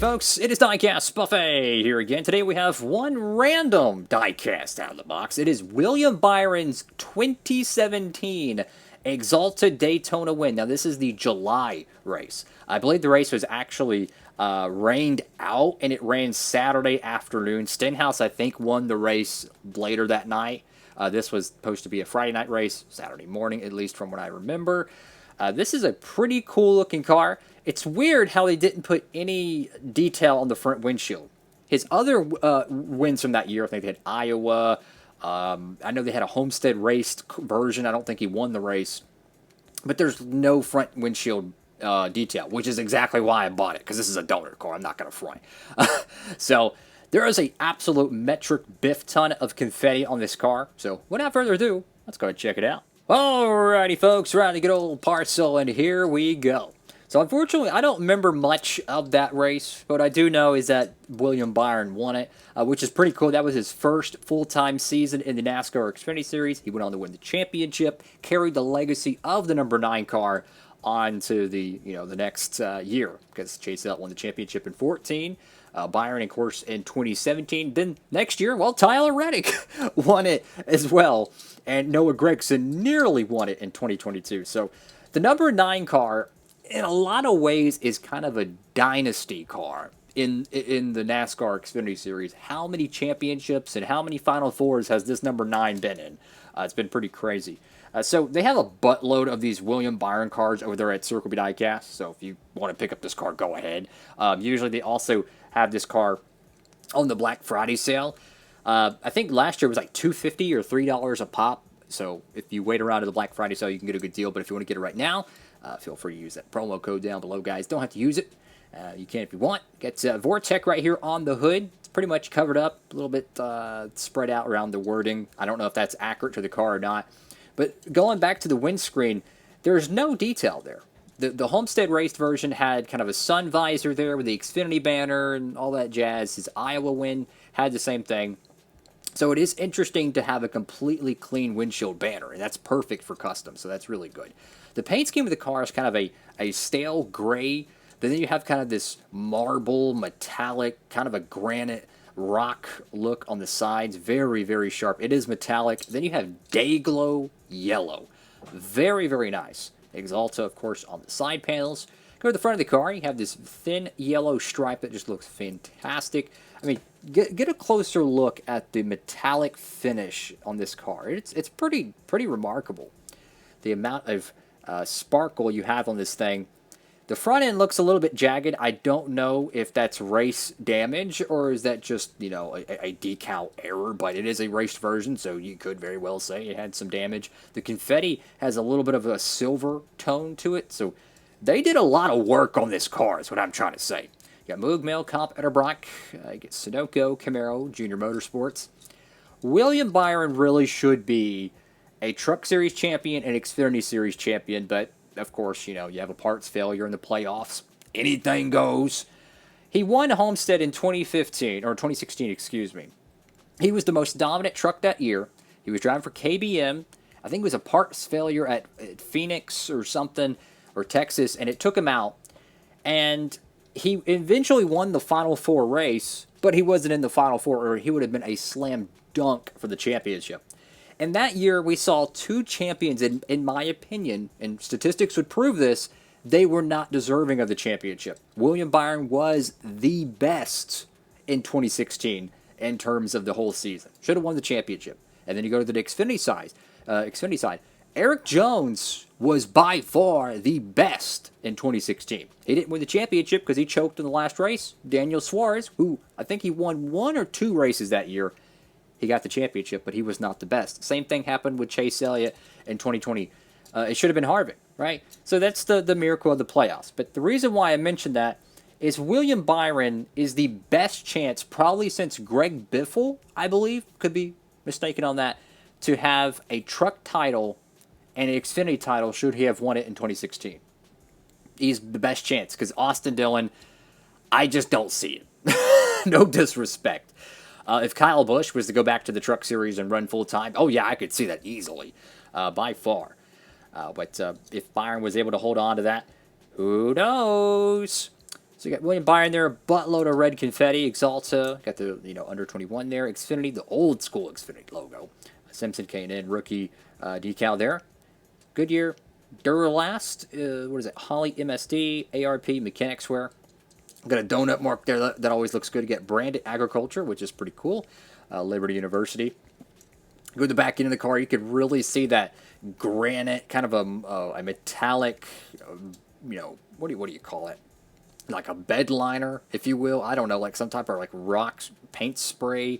folks, it is Diecastbuffet here again. Today we have one random diecast out of the box. It is William Byron's 2017 Exalted Daytona win. Now this is the July race. I believe the race was actually rained out and it ran Saturday afternoon. Stenhouse, I think, won the race later that night. This was supposed to be a Friday night race, Saturday morning, at least from what I remember. This is a pretty cool looking car. It's weird how they didn't put any detail on the front windshield. His other wins from that year, I think they had Iowa. I know they had a Homestead raced version. I don't think he won the race. But there's no front windshield detail, which is exactly why I bought it, because this is a donor car. I'm not going to front. So there is an absolute metric biff ton of confetti on this car. So without further ado, let's go ahead and check it out. Alrighty, folks, around the good old parcel, and here we go. So unfortunately, I don't remember much of that race. What I do know is that William Byron won it, which is pretty cool. That was his first full-time season in the NASCAR Xfinity Series. He went on to win the championship, carried the legacy of the number 9 car on to the next year, because Chase Elliott won the championship in 2014. Byron, of course, in 2017. Then next year, well, Tyler Reddick won it as well, and Noah Gragson nearly won it in 2022. So the number 9 car, in a lot of ways, is kind of a dynasty car in the NASCAR Xfinity Series. How many championships and how many Final Fours has this number 9 been in? It's been pretty crazy. So they have a buttload of these William Byron cars over there at Circle B Diecast. So if you want to pick up this car, go ahead. Usually they also have this car on the Black Friday sale. I think last year it was like $2.50 or $3 a pop. So if you wait around to the Black Friday sale, you can get a good deal. But if you want to get it right now, feel free to use that promo code down below, guys. Don't have to use it. You can if you want. Get Vortec right here on the hood. It's pretty much covered up, a little bit spread out around the wording. I don't know if that's accurate to the car or not. But going back to the windscreen, there's no detail there. The Homestead raced version had kind of a sun visor there with the Xfinity banner and all that jazz. His Iowa win had the same thing. So it is interesting to have a completely clean windshield banner, and that's perfect for custom, so that's really good. The paint scheme of the car is kind of a stale gray, but then you have kind of this marble, metallic, kind of a granite rock look on the sides. Very, very sharp. It is metallic. Then you have day glow yellow. Very, very nice. Exalta, of course, on the side panels. Go to the front of the car. You have this thin yellow stripe that just looks fantastic. I mean, get a closer look at the metallic finish on this car. It's pretty remarkable. The amount of sparkle you have on this thing. The front end looks a little bit jagged. I don't know if that's race damage or is that just, a decal error, but it is a raced version, so you could very well say it had some damage. The confetti has a little bit of a silver tone to it, so they did a lot of work on this car, is what I'm trying to say. You got Moog, Mel, Comp, Etterbrock, you get Sunoco, Camaro, Junior Motorsports. William Byron really should be a Truck Series champion and Xfinity Series champion, but of course, you have a parts failure in the playoffs. Anything goes. He won Homestead in 2015, or 2016, excuse me. He was the most dominant truck that year. He was driving for KBM. I think it was a parts failure at Phoenix or something, or Texas, and it took him out. And he eventually won the Final Four race, but he wasn't in the Final Four, or he would have been a slam dunk for the championship. And that year, we saw 2 champions, in my opinion, and statistics would prove this, they were not deserving of the championship. William Byron was the best in 2016 in terms of the whole season. Should have won the championship. And then you go to the Xfinity side. Eric Jones was by far the best in 2016. He didn't win the championship because he choked in the last race. Daniel Suarez, who I think he won 1 or 2 races that year, he got the championship, but he was not the best. Same thing happened with Chase Elliott in 2020. It should have been Harvick, right? So that's the miracle of the playoffs. But the reason why I mentioned that is William Byron is the best chance, probably since Greg Biffle, I believe, could be mistaken on that, to have a truck title and an Xfinity title should he have won it in 2016. He's the best chance because Austin Dillon, I just don't see it. No disrespect. If Kyle Busch was to go back to the Truck Series and run full-time, oh yeah, I could see that easily, by far. But if Byron was able to hold on to that, who knows? So you got William Byron there, a buttload of red confetti, Exalta, got the under 21 there, Xfinity, the old school Xfinity logo, Simpson K&N rookie decal there, Goodyear, Duralast, what is it, Holly MSD, ARP, Mechanics Wear. Got a donut mark there that always looks good. You get Branded Agriculture, which is pretty cool. Liberty University. Go to the back end of the car, you could really see that granite, kind of a metallic, what do you call it? Like a bed liner, if you will. I don't know, like some type of like rock paint spray.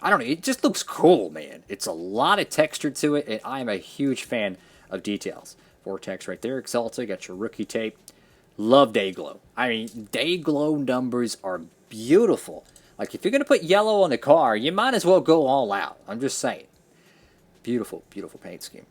I don't know. It just looks cool, man. It's a lot of texture to it, and I am a huge fan of details. Vortex right there. Exalta, got your rookie tape. Love day glow. I mean, day glow numbers are beautiful. Like, if you're going to put yellow on the car, you might as well go all out. I'm just saying. Beautiful, beautiful paint scheme.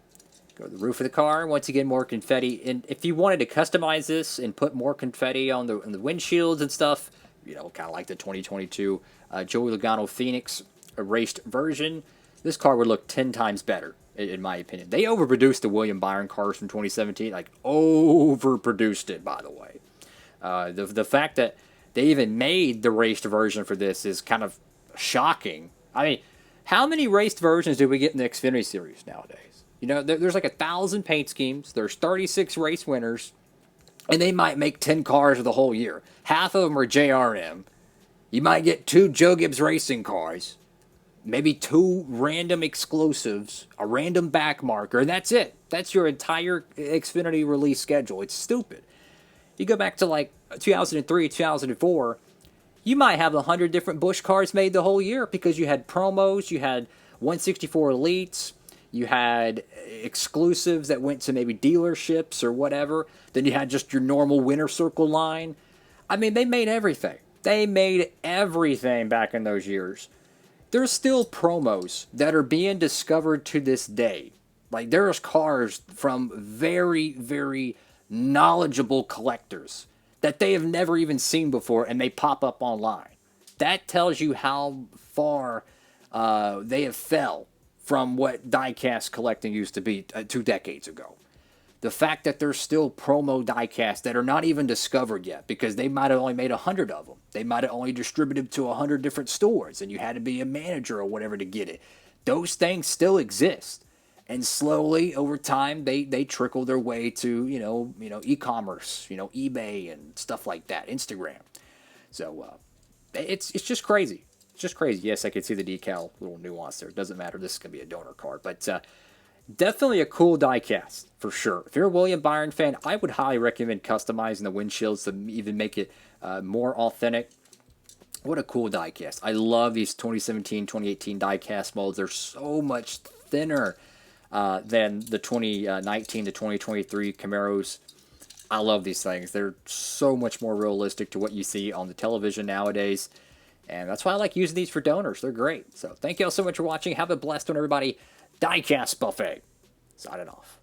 Go to the roof of the car. Once again, more confetti. And if you wanted to customize this and put more confetti on the windshields and stuff, kind of like the 2022 Joey Logano Phoenix erased version, this car would look 10 times better, in my opinion. They overproduced the William Byron cars from 2017. Like, overproduced it, by the way. The fact that they even made the raced version for this is kind of shocking. I mean, how many raced versions do we get in the Xfinity series nowadays? There's like 1,000 paint schemes. There's 36 race winners. And they might make 10 cars for the whole year. Half of them are JRM. You might get 2 Joe Gibbs racing cars. Maybe 2 random exclusives. A random back marker. And that's it. That's your entire Xfinity release schedule. It's stupid. You go back to like 2003, 2004, you might have 100 different Busch cars made the whole year because you had promos, you had 164 Elites, you had exclusives that went to maybe dealerships or whatever. Then you had just your normal winner circle line. I mean, they made everything. They made everything back in those years. There's still promos that are being discovered to this day. Like, there's cars from very, very knowledgeable collectors that they have never even seen before, and they pop up online. That tells you how far they have fell from what diecast collecting used to be 2 decades ago. The fact that there's still promo diecasts that are not even discovered yet because they might have only made 100 of them. They might have only distributed to 100 different stores, and you had to be a manager or whatever to get it. Those things still exist. And slowly, over time, they trickle their way to, e-commerce, eBay and stuff like that, Instagram. So, it's just crazy. It's just crazy. Yes, I can see the decal little nuance there. It doesn't matter. This is going to be a donor card. But definitely a cool diecast, for sure. If you're a William Byron fan, I would highly recommend customizing the windshields to even make it more authentic. What a cool diecast. I love these 2017, 2018 diecast molds. They're so much thinner than the 2019 to 2023 Camaros. I love these things. They're so much more realistic to what you see on the television nowadays. And that's why I like using these for donors. They're great. So thank you all so much for watching. Have a blessed one, everybody. Diecast Buffet. Signing off.